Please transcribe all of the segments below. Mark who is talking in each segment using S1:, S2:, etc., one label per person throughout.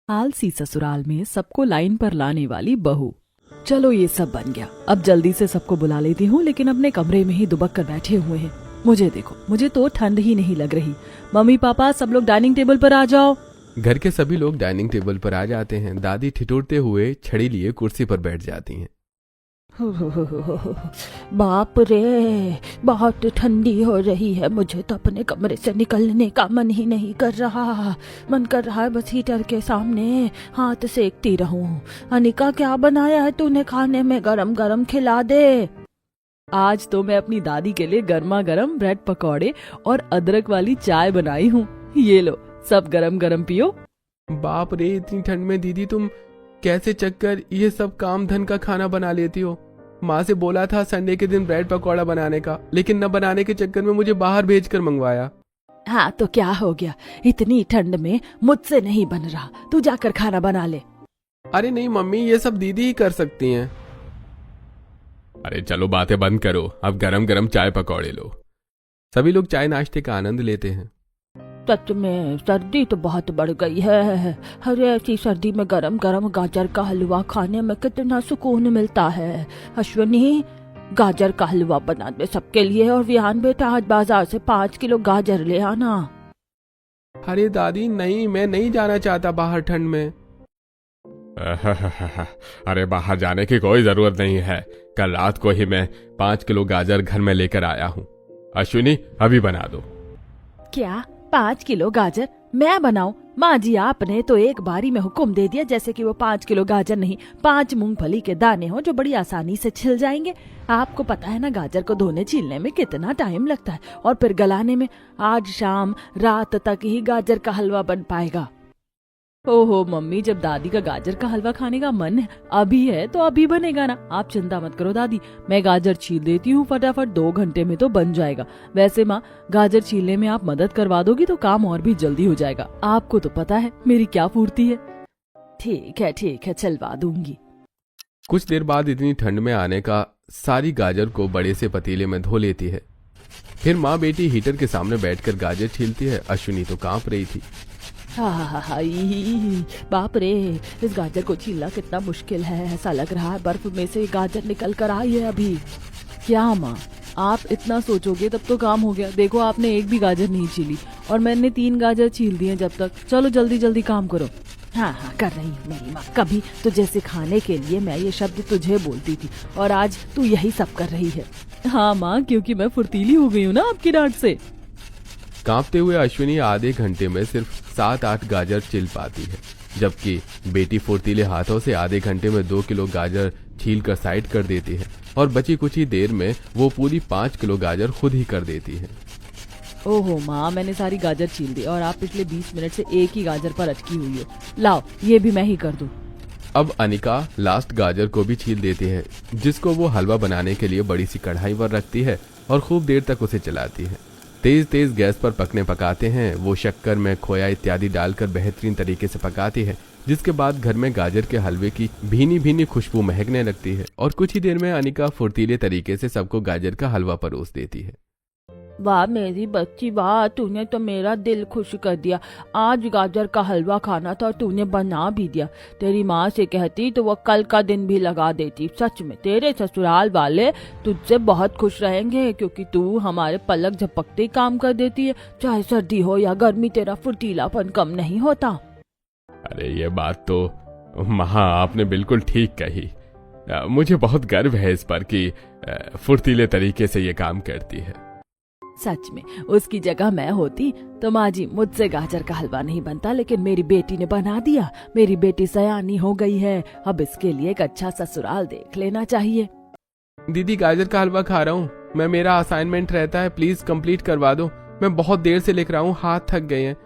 S1: आलसी ससुराल में सबको लाइन पर लाने वाली बहू। चलो ये सब बन गया, अब जल्दी से सबको बुला लेती हूँ, लेकिन अपने कमरे में ही दुबक कर बैठे हुए हैं। मुझे देखो, मुझे तो ठंड ही नहीं लग रही। मम्मी पापा सब लोग डाइनिंग टेबल पर आ जाओ।
S2: घर के सभी लोग डाइनिंग टेबल पर आ जाते हैं। दादी ठिठुरते हुए छड़ी लिए कुर्सी पर बैठ जाती हैं।
S3: बाप रे, बहुत ठंडी हो रही है। मुझे तो अपने कमरे से निकलने का मन ही नहीं कर रहा। मन कर रहा है बस हीटर के सामने हाथ सेकती रहूं। अनिका, क्या बनाया है तूने खाने में? गरम गरम खिला दे।
S1: आज तो मैं अपनी दादी के लिए गर्मा गर्म ब्रेड पकौड़े और अदरक वाली चाय बनाई हूँ। ये लो, सब गरम गरम पियो।
S2: बाप रे, इतनी ठंड में दीदी तुम कैसे चक्कर ये सब काम धन का खाना बना लेती हो? माँ से बोला था संडे के दिन ब्रेड पकौड़ा बनाने का, लेकिन न बनाने के चक्कर में मुझे बाहर भेजकर मंगवाया।
S3: हाँ तो क्या हो गया, इतनी ठंड में मुझसे नहीं बन रहा, तू जाकर खाना बना ले।
S2: अरे नहीं मम्मी, ये सब दीदी ही कर सकती हैं। अरे चलो बातें बंद करो, अब गरम गरम चाय पकौड़े लो। सभी लोग चाय नाश्ते का आनंद लेते हैं।
S3: सच में सर्दी तो बहुत बढ़ गई है। अरे ऐसी सर्दी में गरम गरम गाजर का हलवा खाने में कितना सुकून मिलता है। अश्विनी, गाजर का हलवा बना दे सबके लिए, और विहान बेटा आज बाजार से 5 किलो गाजर ले आना।
S2: अरे दादी नहीं, मैं नहीं जाना चाहता बाहर ठंड में। अरे बाहर जाने की कोई जरूरत नहीं है, कल रात को ही मैं 5 किलो गाजर घर में लेकर आया हूँ। अश्विनी अभी बना दो।
S3: क्या 5 किलो गाजर मैं बनाऊं? माँ जी, आपने तो एक बारी में हुक्म दे दिया जैसे कि वो 5 किलो गाजर नहीं 5 मूंगफली के दाने हो जो बड़ी आसानी से छिल जाएंगे। आपको पता है ना गाजर को धोने छीलने में कितना टाइम लगता है, और फिर गलाने में। आज शाम रात तक ही गाजर का हलवा बन पाएगा।
S1: ओहो मम्मी, जब दादी का गाजर का हलवा खाने का मन अभी है तो अभी बनेगा ना। आप चिंता मत करो दादी, मैं गाजर छील देती हूँ फटाफट, 2 घंटे में तो बन जाएगा। वैसे माँ, गाजर छीलने में आप मदद करवा दोगी तो काम और भी जल्दी हो जाएगा। आपको तो पता है मेरी क्या फुर्ती है।
S3: ठीक है, चलवा दूंगी।
S2: कुछ देर बाद इतनी ठंड में आने का सारी गाजर को बड़े से पतीले में धो लेती है। फिर माँ बेटी हीटर के सामने बैठकर गाजर छीलती है। अश्विनी तो कांप रही थी।
S3: बाप रे, इस गाजर को छीलना कितना मुश्किल है। ऐसा लग रहा है बर्फ में से गाजर निकल कर आई है अभी।
S1: क्या माँ, आप इतना सोचोगे तब तो काम हो गया। देखो आपने एक भी गाजर नहीं छीली और मैंने 3 गाजर छील दिए जब तक। चलो जल्दी जल्दी काम करो।
S3: हाँ कर रही हूँ मेरी माँ। कभी तुझे सिखाने के लिए मैं ये शब्द तुझे बोलती थी और आज तू यही सब कर रही है।
S1: हाँ माँ, क्योंकि मैं फुर्तीली हो गई हूँ ना आपकी डांट से।
S2: कांपते हुए अश्विनी आधे घंटे में सिर्फ 7-8 गाजर छिल पाती है, जबकि बेटी फुर्तीले हाथों से आधे घंटे में 2 किलो गाजर छील कर साइड कर देती है, और बची कुछ ही देर में वो पूरी 5 किलो गाजर खुद ही कर देती है।
S1: ओहो माँ, मैंने सारी गाजर छील दी और आप पिछले 20 मिनट से एक ही गाजर पर अटकी हुई हो। लाओ ये भी मैं ही कर दूं।
S2: अब अनिका लास्ट गाजर को भी छील देती है, जिसको वो हलवा बनाने के लिए बड़ी सी कढ़ाई पर रखती है और खूब देर तक उसे चलाती है। तेज तेज गैस पर पकाते हैं। वो शक्कर में खोया इत्यादि डालकर बेहतरीन तरीके से पकाती है, जिसके बाद घर में गाजर के हलवे की भीनी भीनी खुशबू महकने लगती है, और कुछ ही देर में अनिका फुर्तीले तरीके से सबको गाजर का हलवा परोस देती है।
S3: वाह मेरी बच्ची वाह, तूने तो मेरा दिल खुश कर दिया। आज गाजर का हलवा खाना था, तूने बना भी दिया। तेरी माँ से कहती तो वो कल का दिन भी लगा देती। सच में तेरे ससुराल वाले तुझसे बहुत खुश रहेंगे, क्योंकि तू हमारे पलक झपकते ही काम कर देती है। चाहे सर्दी हो या गर्मी, तेरा फुर्तीलापन कम नहीं होता।
S2: अरे ये बात तो माँ आपने बिल्कुल ठीक कही। मुझे बहुत गर्व है इस पर कि फुर्तीले तरीके से ये काम करती है।
S1: सच में उसकी जगह मैं होती तो माँ जी, मुझसे गाजर का हलवा नहीं बनता, लेकिन मेरी बेटी ने बना दिया। मेरी बेटी सयानी हो गई है, अब इसके लिए एक अच्छा ससुराल देख लेना चाहिए।
S2: दीदी गाजर का हलवा खा रहा हूँ मैं, मेरा असाइनमेंट रहता है, प्लीज कंप्लीट करवा दो। मैं बहुत देर से लिख रहा हूँ, हाथ थक गए हैं।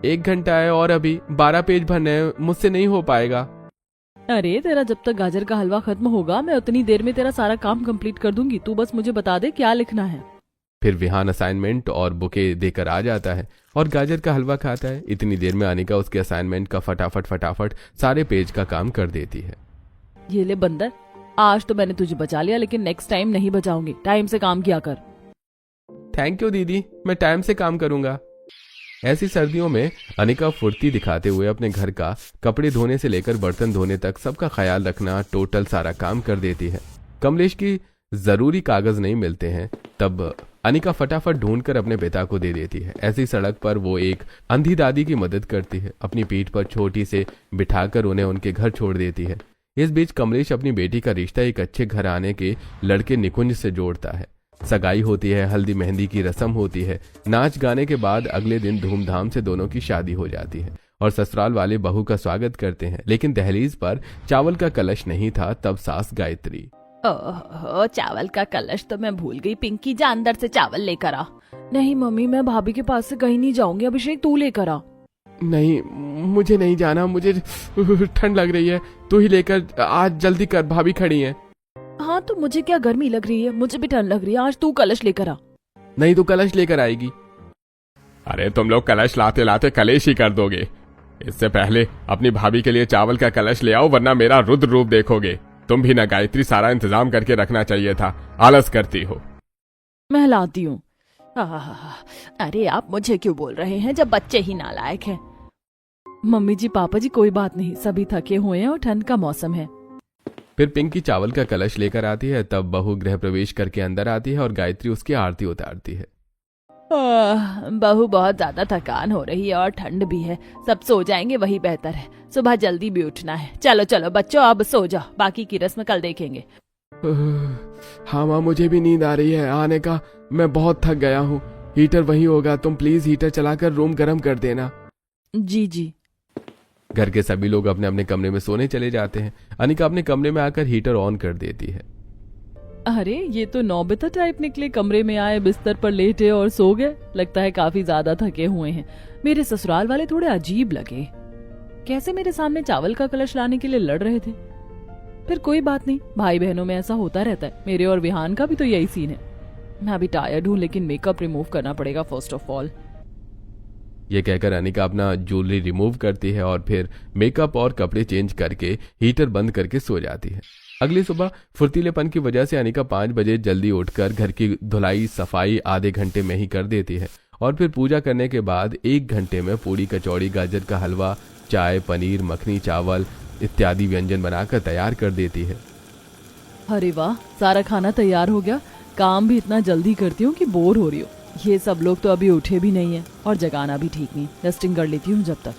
S2: 1 घंटा है और अभी 12 पेज भरने हैं, मुझसे नहीं हो पाएगा।
S1: अरे तेरा जब तक गाजर का हलवा खत्म होगा मैं उतनी देर में तेरा सारा काम कंप्लीट कर दूंगी। तू बस मुझे बता दे क्या लिखना है।
S2: फिर विहान असाइनमेंट और बुके देकर आ जाता है और गाजर का हलवा खाता है। इतनी देर में अनिका उसके असाइनमेंट का फटाफट सारे पेज का काम कर देती है।
S1: ये ले बंदर, आज तो मैंने तुझे बचा लिया, लेकिन नेक्स्ट टाइम नहीं बचाऊंगी। टाइम से काम किया कर।
S2: थैंक यू दीदी, मैं टाइम से काम करूंगा। ऐसी सर्दियों में अनिका फुर्ती दिखाते हुए अपने घर का कपड़े धोने से लेकर बर्तन धोने तक सबका ख्याल रखना टोटल सारा काम कर देती है। कमलेश की जरूरी कागज नहीं मिलते हैं तब अनिका फटाफट ढूंढकर अपने पिता को दे देती है। ऐसी सड़क पर वो एक अंधी दादी की मदद करती है, अपनी पीठ पर छोटी से बिठाकर उन्हें उनके घर छोड़ देती है। इस बीच कमलेश अपनी बेटी का रिश्ता एक अच्छे घर आने के लड़के निकुंज से जोड़ता है। सगाई होती है, हल्दी मेहंदी की रस्म होती है, नाच गाने के बाद अगले दिन धूमधाम से दोनों की शादी हो जाती है और ससुराल वाले बहू का स्वागत करते हैं। लेकिन दहलीज पर चावल का कलश नहीं था। तब सास गायत्री,
S3: ओह, चावल का कलश तो मैं भूल गई। पिंकी जा अंदर से चावल लेकर आ। नहीं मम्मी, मैं भाभी के पास से कहीं नहीं जाऊंगी। अभिषेक तू लेकर आ।
S2: नहीं मुझे नहीं जाना, मुझे ठंड लग रही है, तू ही लेकर आज जल्दी कर, भाभी खड़ी है।
S3: हाँ तो मुझे क्या गर्मी लग रही है, मुझे भी ठंड लग रही है। आज तू कलश लेकर आ।
S2: नहीं तू कलश लेकर आएगी।
S4: अरे तुम लोग कलश लाते लाते कलेश ही कर दोगे। इससे पहले अपनी भाभी के लिए चावल का कलश ले आओ, वरना मेरा रुद्र रूप देखोगे। तुम भी ना गायत्री, सारा इंतजाम करके रखना चाहिए था, आलस करती हो।
S3: मैं लाती हूँ। अरे आप मुझे क्यों बोल रहे हैं जब बच्चे ही नालायक हैं।
S1: मम्मी जी पापा जी कोई बात नहीं, सभी थके हुए हैं और ठंड का मौसम है।
S2: फिर पिंकी चावल का कलश लेकर आती है। तब बहू गृह प्रवेश करके अंदर आती है और गायत्री उसकी आरती उतारती है।
S3: बहू बहुत ज्यादा थकान हो रही है और ठंड भी है, सब सो जाएंगे वही बेहतर है। सुबह जल्दी भी उठना है। चलो चलो बच्चों अब सो जाओ, बाकी की रस्म कल देखेंगे।
S2: हाँ माँ, मुझे भी नींद आ रही है आने का, मैं बहुत थक गया हूँ। हीटर वही होगा, तुम प्लीज हीटर चलाकर रूम गर्म कर देना।
S1: जी जी।
S2: घर के सभी लोग अपने अपने कमरे में सोने चले जाते हैं। अनिका अपने कमरे में आकर हीटर ऑन कर देती है।
S1: अरे ये तो नौबता टाइप निकले, कमरे में आए, बिस्तर पर लेटे और सो गए। लगता है काफी ज्यादा थके हुए हैं। मेरे ससुराल वाले थोड़े अजीब लगे, कैसे मेरे सामने चावल का कलश लाने के लिए लड़ रहे थे। फिर कोई बात नहीं, भाई बहनों में ऐसा होता रहता है। मेरे और विहान का भी तो यही सीन है। मैं अभी टायर्ड हूँ, लेकिन मेकअप रिमूव करना पड़ेगा फर्स्ट ऑफ ऑल।
S2: ये कहकर अनिका अपना ज्वेलरी रिमूव करती है और फिर मेकअप और कपड़े चेंज करके हीटर बंद करके सो जाती है। अगली सुबह फुर्तीलेपन की वजह से अनिका 5 बजे जल्दी उठकर घर की धुलाई सफाई आधे घंटे में ही कर देती है और फिर पूजा करने के बाद 1 घंटे में पूड़ी कचौड़ी गाजर का हलवा चाय पनीर मखनी चावल इत्यादि व्यंजन बनाकर तैयार कर देती है।
S1: अरे वाह, सारा खाना तैयार हो गया। काम भी इतना जल्दी करती हूँ कि बोर हो रही हूँ। ये सब लोग तो अभी उठे भी नहीं है और जगाना भी ठीक नहीं। डस्टिंग कर लेती हूँ जब तक।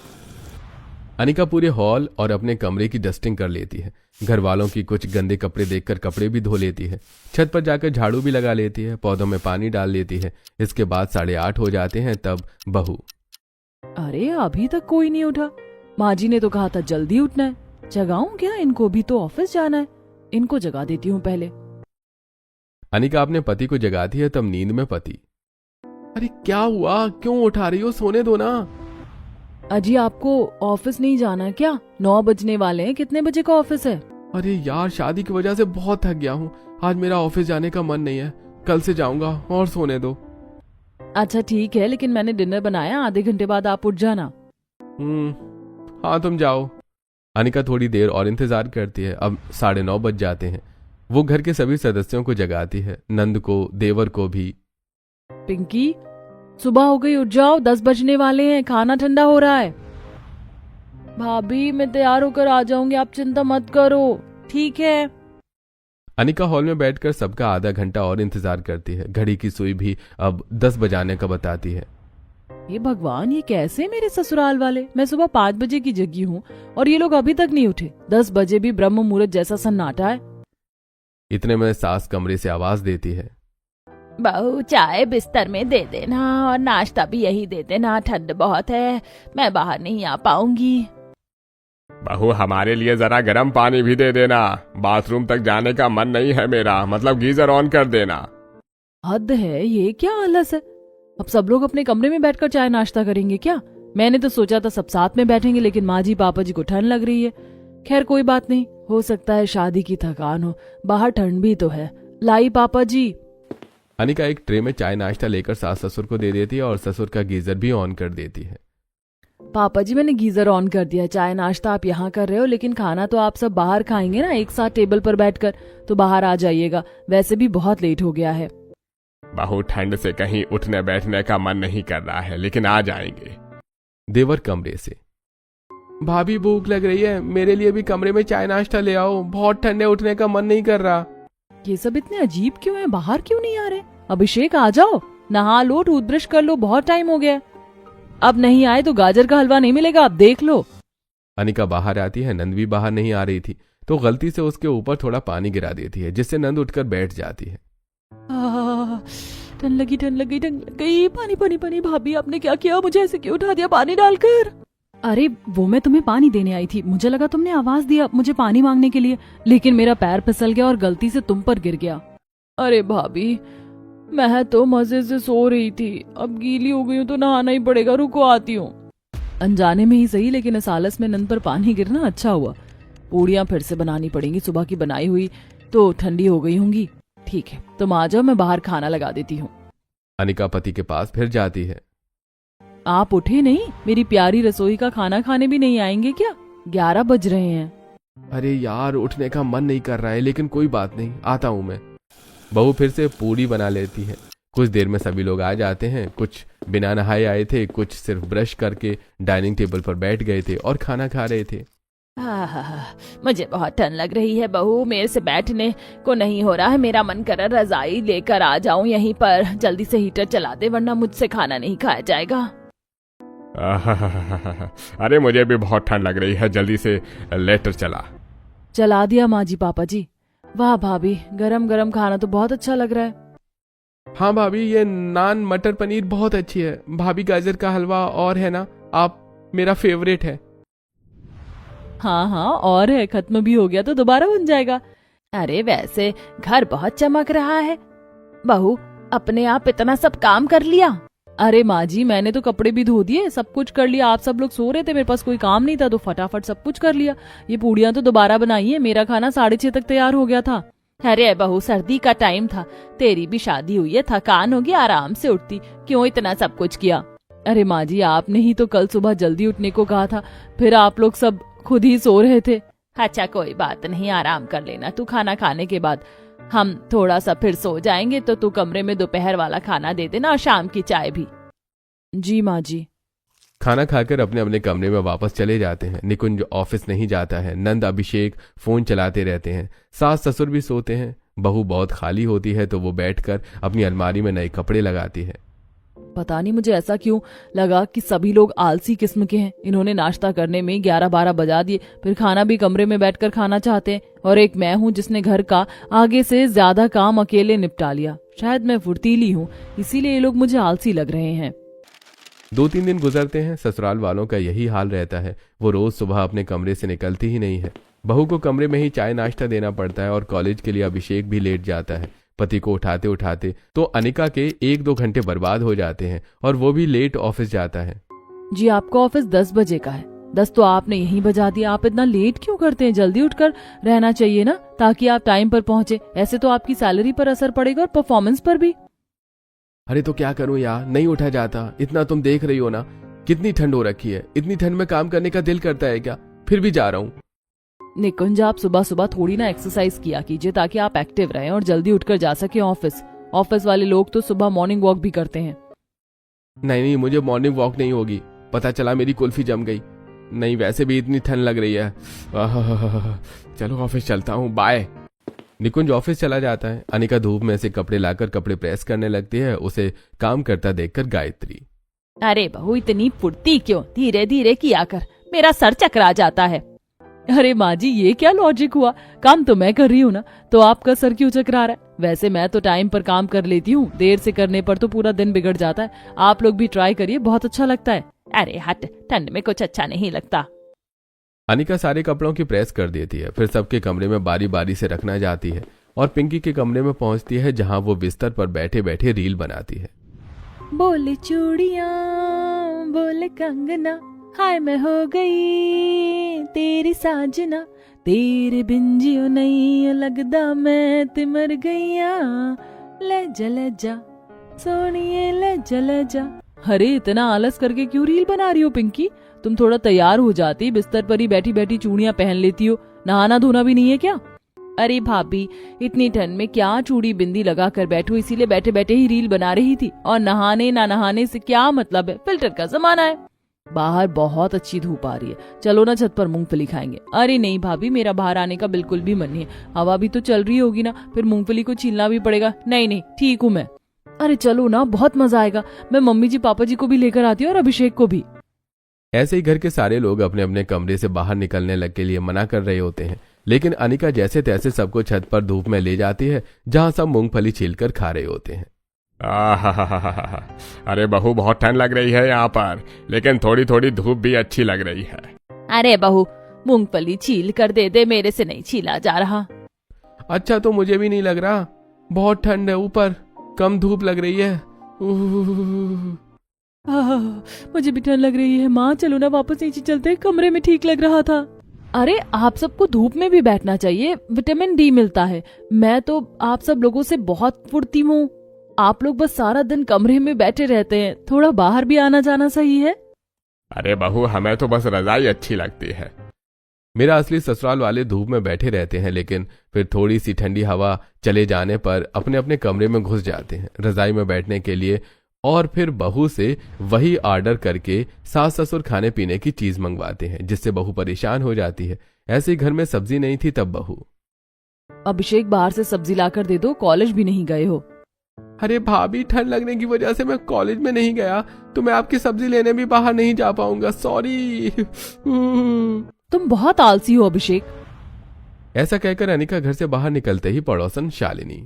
S2: अनिका पूरे हॉल और अपने कमरे की डस्टिंग कर लेती है। घर वालों की कुछ गंदे कपड़े देखकर कपड़े भी धो लेती है। छत पर जाकर झाड़ू भी लगा लेती है, पौधों में पानी डाल लेती है। इसके बाद 8:30 हो जाते हैं। तब बहू,
S1: अरे अभी तक कोई नहीं उठा। माँ जी ने तो कहा था जल्दी उठना है। जगाऊं क्या इनको, भी तो ऑफिस जाना है। इनको जगा देती हूँ पहले।
S2: अनिका अपने पति को जगाती है। तब नींद में पति, अरे क्या हुआ, क्यों उठा रही हो, सोने दो ना।
S1: अजी आपको ऑफिस नहीं जाना क्या? 9 बजने वाले हैं। कितने बजे का ऑफिस है?
S2: अरे यार, शादी की वजह से बहुत थक गया हूँ, आज मेरा ऑफिस जाने का मन नहीं है, कल से जाऊंगा और सोने दो।
S1: अच्छा ठीक है, लेकिन मैंने डिनर बनाया, आधे घंटे बाद आप उठ जाना।
S2: हाँ तुम जाओ। अनिका थोड़ी देर और इंतजार करती है। अब 9:30 बज जाते हैं। वो घर के सभी सदस्यों को जगाती है, नंद को, देवर को भी।
S1: पिंकी सुबह हो गई, उठ जाओ, 10 बजने वाले हैं, खाना ठंडा हो रहा है। भाभी मैं तैयार होकर आ जाऊंगी, आप चिंता मत करो। ठीक है।
S2: अनिका हॉल में बैठकर सबका आधा घंटा और इंतजार करती है। घड़ी की सुई भी अब 10 बजाने का बताती है।
S1: हे भगवान, ये कैसे मेरे ससुराल वाले। मैं सुबह 5 बजे की जगी हूँ और ये लोग अभी तक नहीं उठे। 10 बजे भी ब्रह्म मुहूर्त जैसा सन्नाटा है।
S2: इतने में सास कमरे से आवाज देती है,
S3: बहू चाय बिस्तर में दे देना और नाश्ता भी यही दे देना, ठंड बहुत है, मैं बाहर नहीं आ पाऊंगी।
S4: बहू हमारे लिए जरा गर्म पानी भी दे देना, बाथरूम तक जाने का मन नहीं है मेरा, मतलब गीजर ऑन कर देना।
S1: हद है, ये क्या आलस है। अब सब लोग अपने कमरे में बैठकर चाय नाश्ता करेंगे क्या? मैंने तो सोचा था सब साथ में बैठेंगे, लेकिन माँ जी पापा जी को ठंड लग रही है। खैर कोई बात नहीं, हो सकता है शादी की थकान हो, बाहर ठंड भी तो है। लाई पापा जी।
S2: अनिका एक ट्रे में चाय नाश्ता लेकर सास ससुर को दे देती है और ससुर का गीजर भी ऑन कर देती है।
S1: पापा जी मैंने गीजर ऑन कर दिया, चाय नाश्ता आप यहाँ कर रहे हो, लेकिन खाना तो आप सब बाहर खाएंगे ना एक साथ टेबल पर बैठकर, तो बाहर आ जाइएगा, वैसे भी बहुत लेट हो गया है।
S4: बहू ठंड से कहीं उठने बैठने का मन नहीं कर रहा है, लेकिन आ जाएंगे।
S2: देवर कमरे से, भाभी भूख लग रही है, मेरे लिए भी कमरे में चाय नाश्ता ले आओ, बहुत ठंडे, उठने का मन नहीं कर रहा।
S1: ये सब इतने अजीब क्यों है, बाहर क्यों नहीं आ रहे? अभिषेक आ जाओ, नहा लो, टूथब्रश कर लो, बहुत टाइम हो गया। अब नहीं आए तो गाजर का हलवा नहीं मिलेगा, अब देख लो।
S2: अनिका बाहर आती है, नंद भी बाहर नहीं आ रही थी तो गलती से उसके ऊपर थोड़ा पानी गिरा देती है, जिससे नंद उठकर बैठ जाती है।
S1: ठंड लगी, ठंड लगी, ठंड लग गई, पानी पानी पानी। भाभी आपने क्या किया, मुझे ऐसे क्यों उठा दिया पानी डालकर? अरे वो मैं तुम्हें पानी देने आई थी, मुझे लगा तुमने आवाज दिया मुझे पानी मांगने के लिए, लेकिन मेरा पैर फिसल गया और गलती से तुम पर गिर गया। अरे भाभी मैं तो मजे से सो रही थी, अब गीली हो गई हूँ तो नहाना ही पड़ेगा, रुको आती हूँ। अनजाने में ही सही, लेकिन इस आलस में नंद पर पानी गिरना अच्छा हुआ। पूड़ियाँ फिर से बनानी पड़ेंगी, सुबह की बनाई हुई तो ठंडी हो गई होंगी। ठीक है तुम आ जाओ, मैं बाहर खाना लगा देती हूँ।
S2: अनिका पति के पास फिर जाती है।
S1: आप उठे नहीं, मेरी प्यारी रसोई का खाना खाने भी नहीं आएंगे क्या? 11 बज रहे हैं।
S2: अरे यार उठने का मन नहीं कर रहा है, लेकिन कोई बात नहीं, आता हूं मैं। बहू फिर से पूड़ी बना लेती है। कुछ देर में सभी लोग आ जाते हैं, कुछ बिना नहाए आए थे, कुछ सिर्फ ब्रश करके डाइनिंग टेबल पर बैठ गए थे और खाना खा रहे थे।
S3: मुझे बहुत ठंड लग रही है बहू, मेरे से बैठने को नहीं हो रहा है, मेरा मन कर रहा रजाई लेकर आ जाऊं यहीं पर, जल्दी से हीटर चला दे वरना मुझसे खाना नहीं खाया जाएगा।
S4: अरे मुझे भी बहुत ठंड लग रही है, जल्दी से लेटर
S1: चला दिया माँ जी पापा जी। वाह भाभी, गरम गरम खाना तो बहुत अच्छा लग रहा है।
S2: हाँ भाभी, ये नान मटर पनीर बहुत अच्छी है। भाभी गाजर का हलवा और है ना, आप मेरा फेवरेट है।
S1: हाँ हाँ और है, खत्म भी हो गया तो दोबारा बन जाएगा।
S3: अरे वैसे घर बहुत चमक रहा है। बहू अपने आप इतना सब काम कर लिया?
S1: अरे माँ जी मैंने तो कपड़े भी धो दिए, सब कुछ कर लिया। आप सब लोग सो रहे थे, मेरे पास कोई काम नहीं था तो फटाफट सब कुछ कर लिया। ये पूड़ियाँ तो दोबारा बनाई है, मेरा खाना 6:30 तक तैयार हो गया था।
S3: अरे बहू सर्दी का टाइम था, तेरी भी शादी हुई है, थकान होगी, आराम से उठती, क्यों इतना सब कुछ किया?
S1: अरे माँ जी आपने ही तो कल सुबह जल्दी उठने को कहा था, फिर आप लोग सब खुद ही सो रहे थे।
S3: अच्छा कोई बात नहीं, आराम कर लेना तू, खाना खाने के बाद हम थोड़ा सा फिर सो जाएंगे, तो तू कमरे में दोपहर वाला खाना दे देना और शाम की चाय भी।
S1: जी माँ जी।
S2: खाना खाकर अपने अपने कमरे में वापस चले जाते हैं। निकुंज ऑफिस नहीं जाता है, नंद अभिषेक फोन चलाते रहते हैं, सास ससुर भी सोते हैं। बहू बहुत खाली होती है तो वो बैठकर अपनी अलमारी में नए कपड़े लगाती है।
S1: पता नहीं मुझे ऐसा क्यों लगा कि सभी लोग आलसी किस्म के हैं। इन्होंने नाश्ता करने में 11-12 बजा दिए, फिर खाना भी कमरे में बैठकर खाना चाहते हैं, और एक मैं हूँ जिसने घर का आगे से ज्यादा काम अकेले निपटा लिया। शायद मैं फुर्तीली हूँ, इसीलिए ये लोग मुझे आलसी लग रहे हैं।
S2: 2-3 दिन गुजरते हैं, ससुराल वालों का यही हाल रहता है। वो रोज सुबह अपने कमरे से निकलती ही नहीं है। बहू को कमरे में ही चाय नाश्ता देना पड़ता है और कॉलेज के लिए अभिषेक भी लेट जाता है। पति को उठाते उठाते तो अनिका के 1-2 घंटे बर्बाद हो जाते हैं और वो भी लेट ऑफिस जाता है।
S1: जी आपका ऑफिस 10 बजे का है, 10 तो आपने यहीं बजा दिया। आप इतना लेट क्यों करते हैं? जल्दी उठकर रहना चाहिए ना, ताकि आप टाइम पर पहुंचे। ऐसे तो आपकी सैलरी पर असर पड़ेगा और परफॉर्मेंस पर भी।
S2: अरे तो क्या करूं यार, नहीं उठा जाता। इतना तुम देख रही हो ना कितनी ठंड हो रखी है, इतनी ठंड में काम करने का दिल करता है क्या? फिर भी जा रहा हूँ।
S1: निकुंज आप सुबह सुबह थोड़ी ना एक्सरसाइज किया कीजिए, ताकि आप एक्टिव रहें और जल्दी उठकर जा सके ऑफिस। ऑफिस वाले लोग तो सुबह मॉर्निंग वॉक भी करते हैं।
S2: नहीं, मुझे मॉर्निंग वॉक नहीं होगी। पता चला मेरी कुल्फी जम गई। नहीं, वैसे भी इतनी ठंड लग रही है। चलो ऑफिस चलता हूँ, बाय। निकुंज ऑफिस चला जाता है। अनिका धूप में से कपड़े लाकर कपड़े प्रेस करने लगती है। उसे काम करता देखकर गायत्री,
S3: अरे बहू इतनी फुर्ती क्यों, धीरे धीरे किया कर, मेरा सर चकरा जाता है।
S1: अरे माँ जी ये क्या लॉजिक हुआ, काम तो मैं कर रही हूँ ना, तो आपका सर क्यों चकरा रहा है? वैसे मैं तो टाइम पर काम कर लेती हूँ, देर से करने पर तो पूरा दिन बिगड़ जाता है। आप लोग भी ट्राई करिए, बहुत अच्छा लगता है।
S3: अरे हट, ठंड में कुछ अच्छा नहीं लगता।
S2: अनिका सारे कपड़ों की प्रेस कर देती है, फिर सबके कमरे में बारी बारी से रखना जाती है और पिंकी के कमरे में पहुंचती है, जहां वो बिस्तर पर बैठे बैठे रील बनाती है।
S1: बोले चूड़ियां बोले कंगना, हाय मैं हो गई तेरी साजना, तेरे बिन जियो नहीं लगदा मैं ते मर गईया, ले जा सोनिए ले जा। अरे इतना आलस करके क्यों रील बना रही हो पिंकी? तुम थोड़ा तैयार हो जाती, बिस्तर पर ही बैठी बैठी चूड़ियां पहन लेती हो। नहाना धोना भी नहीं है क्या? अरे भाभी, इतनी ठंड में क्या चूड़ी बिंदी लगा कर बैठो, इसीलिए बैठे बैठे ही रील बना रही थी। और नहाने ना नहाने से क्या मतलब है, फिल्टर का जमाना है। बाहर बहुत अच्छी धूप आ रही है, चलो ना छत पर मूंगफली खाएंगे। अरे नहीं भाभी, मेरा बाहर आने का बिल्कुल भी मन नहीं है, हवा भी तो चल रही होगी ना, फिर मूंगफली को छीलना भी पड़ेगा। नहीं नहीं, ठीक हूँ मैं। अरे चलो ना, बहुत मजा आएगा। मैं मम्मी जी पापा जी को भी लेकर आती हूँ और अभिषेक को भी।
S2: ऐसे ही घर के सारे लोग अपने अपने कमरे से बाहर निकलने लग के लिए मना कर रहे होते हैं, लेकिन अनिका जैसे तैसे सबको छत पर धूप में ले जाती है, जहां सब मूंगफली छीलकर खा रहे होते हैं।
S4: आहा, अरे बहू बहुत ठंड लग रही है यहाँ पर, लेकिन थोड़ी थोड़ी धूप भी अच्छी लग रही है।
S3: अरे बहू, मूंगफली छील कर दे दे, मेरे से नहीं छीला जा रहा।
S2: अच्छा तो मुझे भी नहीं लग रहा, बहुत ठंड है, ऊपर कम धूप लग रही है।
S1: मुझे भी ठंड लग रही है। माँ चलो ना वापस नीचे चलते, कमरे में ठीक लग रहा था। अरे आप सबको धूप में भी बैठना चाहिए, विटामिन डी मिलता है। मैं तो आप सब लोगों से बहुत फुर्ती हूँ, आप लोग बस सारा दिन कमरे में बैठे रहते हैं, थोड़ा बाहर भी आना जाना सही है।
S4: अरे बहू, हमें तो बस रजाई अच्छी लगती है।
S2: मेरा असली ससुराल वाले धूप में बैठे रहते हैं, लेकिन फिर थोड़ी सी ठंडी हवा चले जाने पर अपने अपने कमरे में घुस जाते हैं रजाई में बैठने के लिए, और फिर बहू से वही ऑर्डर करके सास ससुर खाने पीने की चीज मंगवाते हैं, जिससे बहू परेशान हो जाती है। ऐसे ही घर में सब्जी नहीं थी तब बहू,
S1: अभिषेक बाहर से सब्जी लाकर दे दो, कॉलेज भी नहीं गए हो।
S2: अरे भाभी, ठंड लगने की वजह से मैं कॉलेज में नहीं गया, तो मैं आपकी सब्जी लेने भी बाहर नहीं जा पाऊंगा, सॉरी।
S1: तुम बहुत आलसी हो अभिषेक।
S2: ऐसा कहकर अनिका घर से बाहर निकलते ही पड़ोसन शालिनी,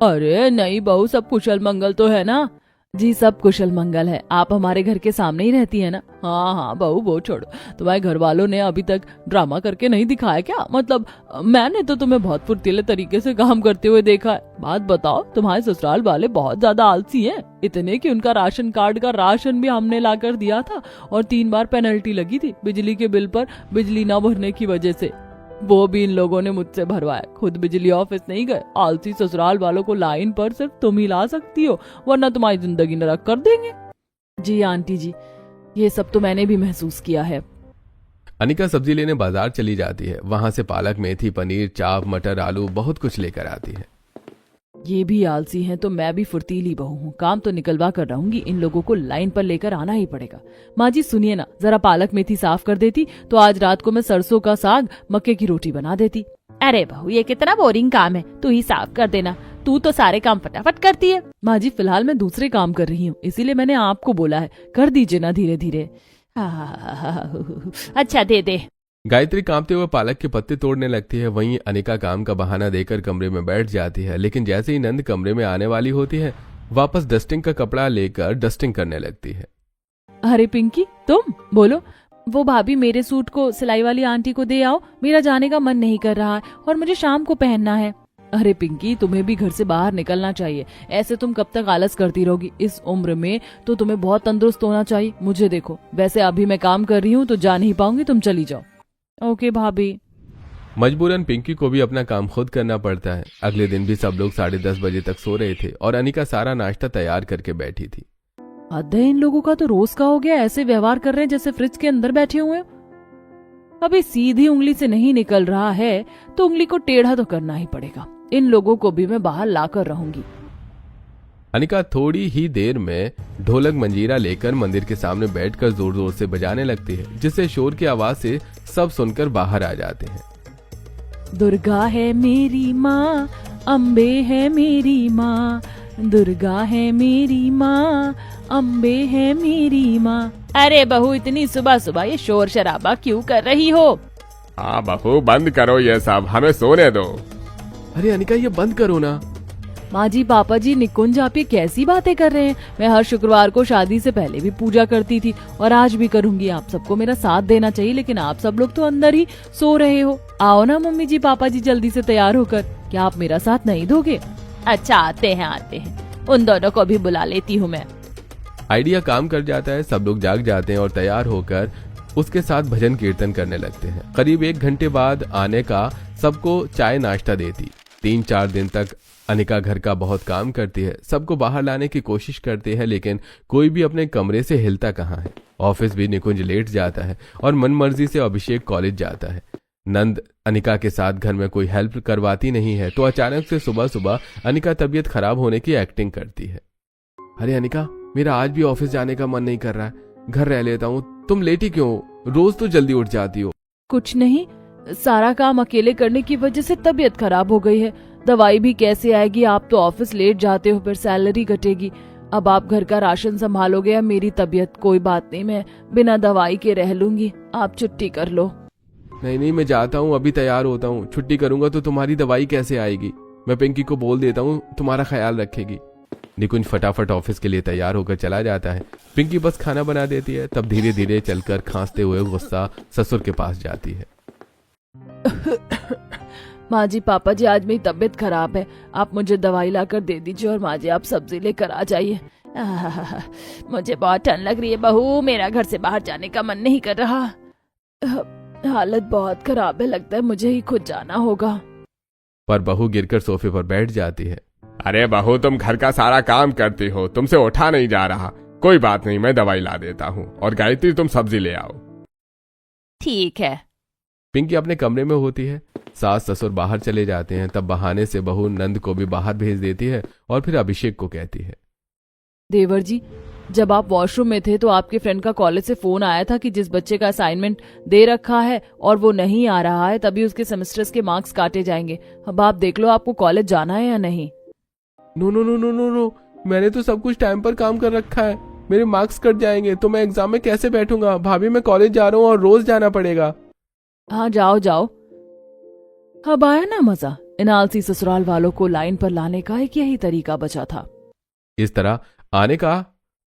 S1: अरे नहीं बहू, सब कुशल मंगल तो है ना? जी सब कुशल मंगल है, आप हमारे घर के सामने ही रहती है ना? हाँ हाँ बहू, वो छोड़ो, तुम्हारे घर वालों ने अभी तक ड्रामा करके नहीं दिखाया क्या? मतलब मैंने तो तुम्हें बहुत फुर्तीले तरीके से काम करते हुए देखा है। बात बताओ, तुम्हारे ससुराल वाले बहुत ज्यादा आलसी हैं, इतने कि उनका राशन कार्ड का राशन भी हमने लाकर दिया था और 3 बार पेनल्टी लगी थी बिजली के बिल पर, बिजली न भरने की वजह से। वो भी इन लोगों ने मुझसे भरवाया, खुद बिजली ऑफिस नहीं गए। आलसी ससुराल वालों को लाइन पर सिर्फ तुम ही ला सकती हो, वरना तुम्हारी जिंदगी नरक कर देंगे। जी आंटी जी, ये सब तो मैंने भी महसूस किया है।
S2: अनिका सब्जी लेने बाजार चली जाती है, वहां से पालक, मेथी, पनीर, चाप, मटर, आलू बहुत कुछ लेकर आती है।
S1: ये भी आलसी हैं तो मैं भी फुर्तीली बहू हूँ, काम तो निकलवा कर रहूंगी, इन लोगों को लाइन पर लेकर आना ही पड़ेगा। माँ जी सुनिए ना, जरा पालक मेथी साफ कर देती तो आज रात को मैं सरसों का साग मक्के की रोटी बना देती।
S3: अरे बहू, ये कितना बोरिंग काम है, तू ही साफ कर देना, तू तो सारे काम फटाफट करती है।
S1: माँ जी फिलहाल मैं दूसरे काम कर रही हूँ, इसीलिए मैंने आपको बोला है, कर दीजिए ना धीरे धीरे।
S3: अच्छा दे दे।
S2: गायत्री कांपते हुए पालक के पत्ते तोड़ने लगती है, वहीं अनिका काम का बहाना देकर कमरे में बैठ जाती है, लेकिन जैसे ही नंद कमरे में आने वाली होती है, वापस डस्टिंग का कपड़ा लेकर डस्टिंग करने लगती है।
S1: अरे पिंकी, तुम बोलो।
S3: वो भाभी, मेरे सूट को सिलाई वाली आंटी को दे आओ, मेरा जाने का मन नहीं कर रहा है और मुझे शाम को पहनना है।
S1: अरे पिंकी, तुम्हें भी घर से बाहर निकलना चाहिए, ऐसे तुम कब तक आलस करती रहोगी? इस उम्र में तो तुम्हें बहुत तंदुरुस्त होना चाहिए। मुझे देखो, वैसे अभी मैं काम कर रही हूँ तो जा नहीं पाऊंगी, तुम चली जाओ।
S3: ओके भाभी।
S2: मजबूरन पिंकी को भी अपना काम खुद करना पड़ता है। अगले दिन भी सब लोग 10:30 बजे तक सो रहे थे और अनिका सारा नाश्ता तैयार करके बैठी थी।
S1: अरे इन लोगों का तो रोज का हो गया, ऐसे व्यवहार कर रहे हैं जैसे फ्रिज के अंदर बैठे हुए हैं। अभी सीधी उंगली से नहीं निकल रहा है तो उंगली को टेढ़ा तो करना ही पड़ेगा। इन लोगों को भी मैं बाहर लाकर रहूंगी।
S2: अनिका थोड़ी ही देर में ढोलक मंजीरा लेकर मंदिर के सामने बैठकर जोर जोर से बजाने लगती है, जिससे शोर की आवाज से सब सुनकर बाहर आ जाते हैं।
S1: दुर्गा है मेरी माँ, अम्बे है मेरी माँ, दुर्गा है मेरी माँ, अम्बे है मेरी माँ।
S3: अरे बहू, इतनी सुबह सुबह ये शोर शराबा क्यों कर रही हो?
S4: हाँ बहू, बंद करो ये सब, हमें सोने दो।
S2: अरे अनिका, ये बंद करो ना।
S1: माँ जी पापा जी, निकुंज आप ये कैसी बातें कर रहे हैं? मैं हर शुक्रवार को शादी से पहले भी पूजा करती थी और आज भी करूंगी। आप सबको मेरा साथ देना चाहिए, लेकिन आप सब लोग तो अंदर ही सो रहे हो। आओ ना मम्मी जी पापा जी जल्दी से तैयार होकर, क्या आप मेरा साथ नहीं दोगे?
S3: अच्छा आते हैं, उन दोनों को भी बुला लेती हूँ मैं।
S2: आइडिया काम कर जाता है, सब लोग जाग जाते हैं और तैयार होकर उसके साथ भजन कीर्तन करने लगते हैं। करीब 1 घंटे बाद आने का सबको चाय नाश्ता देती। 3-4 दिन तक अनिका घर का बहुत काम करती है, सबको बाहर लाने की कोशिश करती है, लेकिन कोई भी अपने कमरे से हिलता कहाँ है। ऑफिस भी निकुंज लेट जाता है और मनमर्जी से अभिषेक कॉलेज जाता है। नंद अनिका के साथ घर में कोई हेल्प करवाती नहीं है तो अचानक से सुबह सुबह अनिका तबीयत खराब होने की एक्टिंग करती है। अरे अनिका, मेरा आज भी ऑफिस जाने का मन नहीं कर रहा है, घर रह लेता हूँ। तुम लेटी क्यों हो? रोज तो जल्दी उठ जाती हो।
S1: कुछ नहीं, सारा काम अकेले करने की वजह से तबीयत खराब हो गई है। दवाई भी कैसे आएगी? आप तो ऑफिस लेट जाते हो, फिर सैलरी कटेगी। अब आप घर का राशन संभालोगे या मेरी तबीयत? कोई बात नहीं, मैं बिना दवाई के रह लूंगी, आप छुट्टी कर लो।
S2: नहीं, मैं जाता हूँ, अभी तैयार होता हूँ। छुट्टी करूंगा तो तुम्हारी दवाई कैसे आएगी? मैं पिंकी को बोल देता हूँ, तुम्हारा ख्याल रखेगी। निकुंज फटाफट ऑफिस के लिए तैयार होकर चला जाता है। पिंकी बस खाना बना देती है। तब धीरे धीरे चलकर खांसते हुए गुस्सा ससुर के पास जाती है।
S1: माँ जी, पापा जी, आज मेरी तबीयत खराब है, आप मुझे दवाई लाकर दे दीजिए। और माँ जी, आप सब्जी लेकर आ जाइए।
S3: मुझे बहुत ठंड लग रही है बहू, मेरा घर से बाहर जाने का मन नहीं कर रहा।
S1: हालत बहुत खराब है, लगता है मुझे ही खुद जाना होगा।
S2: पर बहू गिरकर सोफे पर बैठ जाती है।
S4: अरे बहू, तुम घर का सारा काम करती हो, तुमसे उठा नहीं जा रहा। कोई बात नहीं, मैं दवाई ला देता हूँ। और गायत्री, तुम सब्जी ले आओ।
S3: ठीक है।
S2: पिंकी अपने कमरे में होती है। सास ससुर बाहर चले जाते हैं। तब बहाने से बहू नंद को भी बाहर भेज देती है और फिर अभिषेक को कहती है,
S1: देवर जी, जब आप वॉशरूम में थे तो आपके फ्रेंड का कॉलेज से फोन आया था कि जिस बच्चे का असाइनमेंट दे रखा है और वो नहीं आ रहा है, तभी उसके सेमेस्टर्स के मार्क्स काटे जाएंगे। अब आप देख लो, आपको कॉलेज जाना है या नहीं।
S2: नो, मैंने तो सब कुछ टाइम पर काम कर रखा है। मेरे मार्क्स कट जाएंगे तो मैं एग्जाम में कैसे बैठूंगा? भाभी, मैं कॉलेज जा रहा हूँ और रोज जाना पड़ेगा।
S1: हाँ, जाओ। अब आया ना मजा। इन आलसी ससुराल वालों को लाइन पर लाने का एक यही तरीका बचा था।
S2: इस तरह आने का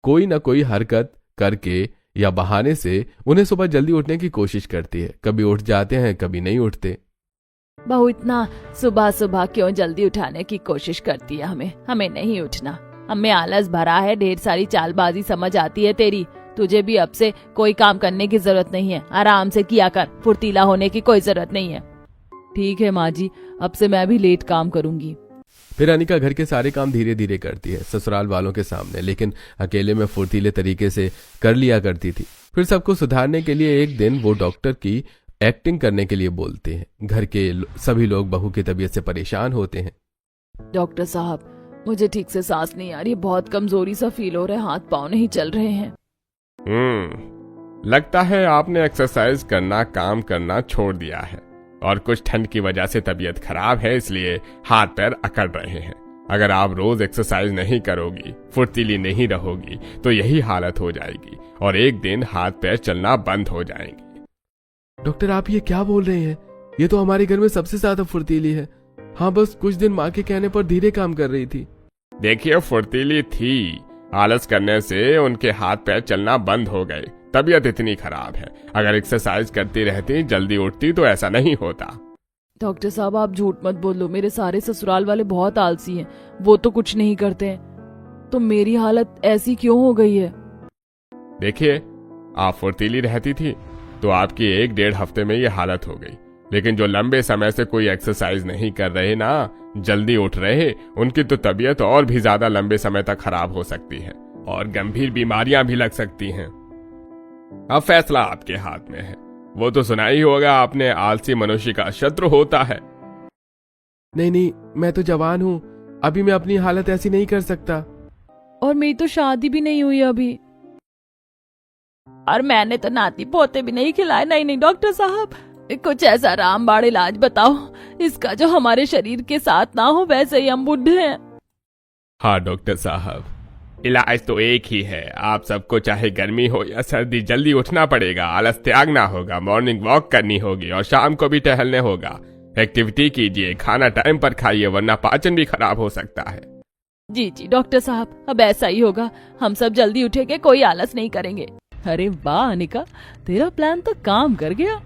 S2: कोई न कोई हरकत करके या बहाने से उन्हें सुबह जल्दी उठने की कोशिश करती है। कभी उठ जाते हैं, कभी नहीं उठते।
S3: बहू इतना सुबह सुबह क्यों जल्दी उठाने की कोशिश करती है? हमें नहीं उठना। हमें आलस भरा है, ढेर सारी चालबाजी समझ आती है तेरी। तुझे भी अब से कोई काम करने की जरूरत नहीं है, आराम से किया कर, फुर्तीला होने की कोई जरूरत नहीं है।
S1: ठीक है माँ जी, अब से मैं भी लेट काम करूंगी।
S2: फिर अनिका घर के सारे काम धीरे धीरे करती है, ससुराल वालों के सामने, लेकिन अकेले में फुर्तीले तरीके से कर लिया करती थी। फिर सबको सुधारने के लिए एक दिन वो डॉक्टर की एक्टिंग करने के लिए बोलते हैं। घर के सभी लोग बहू की तबीयत से परेशान होते हैं।
S1: डॉक्टर साहब, मुझे ठीक से सांस नहीं आ रही, बहुत कमजोरी सा फील हो रहा है, हाथ पाँव नहीं चल रहे हैं।
S4: लगता है आपने एक्सरसाइज करना, काम करना छोड़ दिया है और कुछ ठंड की वजह से तबीयत खराब है, इसलिए हाथ पैर अकड़ रहे हैं। अगर आप रोज एक्सरसाइज नहीं करोगी, फुर्तीली नहीं रहोगी, तो यही हालत हो जाएगी और एक दिन हाथ पैर चलना बंद हो जाएंगे।
S2: डॉक्टर, आप ये क्या बोल रहे हैं? ये तो हमारे घर में सबसे ज्यादा फुर्तीली है। हाँ, बस कुछ दिन माँ के कहने पर धीरे काम कर रही थी।
S4: देखिए, फुर्तीली थी, आलस करने से उनके हाथ पैर चलना बंद हो गए। तबीयत इतनी खराब है, अगर एक्सरसाइज करती रहती, जल्दी उठती, तो ऐसा नहीं होता।
S1: डॉक्टर साहब, आप झूठ मत बोलो, मेरे सारे ससुराल वाले बहुत आलसी हैं, वो तो कुछ नहीं करते हैं, तो मेरी हालत ऐसी क्यों हो गई है?
S4: देखिए, आप फुर्तीली रहती थी तो आपकी 1-1.5 हफ्ते में ये हालत हो गई, लेकिन जो लंबे समय से कोई एक्सरसाइज नहीं कर रहे ना, जल्दी उठ रहे, उनकी तो तबीयत और भी ज्यादा लंबे समय तक खराब हो सकती है और गंभीर बीमारियां भी लग सकती हैं। अब फैसला आपके हाथ में है। वो तो सुना ही होगा आपने, आलसी मनुष्य का शत्रु होता है।
S2: नहीं, मैं तो जवान हूँ, अभी मैं अपनी हालत ऐसी नहीं कर सकता।
S1: और मेरी तो शादी भी नहीं हुई अभी,
S3: और मैंने तो नाती पोते भी नहीं खिलाए। नहीं डॉक्टर साहब, कुछ ऐसा रामबाण इलाज बताओ इसका जो हमारे शरीर के साथ ना हो, वैसे ही हम बुढ़े हैं।
S4: हाँ डॉक्टर साहब, इलाज तो एक ही है। आप सबको चाहे गर्मी हो या सर्दी जल्दी उठना पड़ेगा, आलस त्यागना होगा, मॉर्निंग वॉक करनी होगी और शाम को भी टहलने होगा। एक्टिविटी कीजिए, खाना टाइम पर खाइए, वरना पाचन भी खराब हो सकता है।
S3: जी डॉक्टर साहब, अब ऐसा ही होगा, हम सब जल्दी उठेंगे, कोई आलस नहीं करेंगे।
S1: अरे वाह अनिका, तेरा प्लान तो काम कर गया।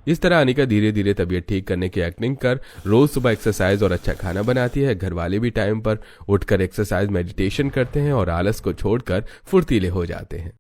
S2: इस तरह अनिका धीरे धीरे तबीयत ठीक करने की एक्टिंग कर रोज सुबह एक्सरसाइज और अच्छा खाना बनाती है। घर वाले भी टाइम पर उठकर एक्सरसाइज, मेडिटेशन करते हैं और आलस को छोड़कर फुर्तीले हो जाते हैं।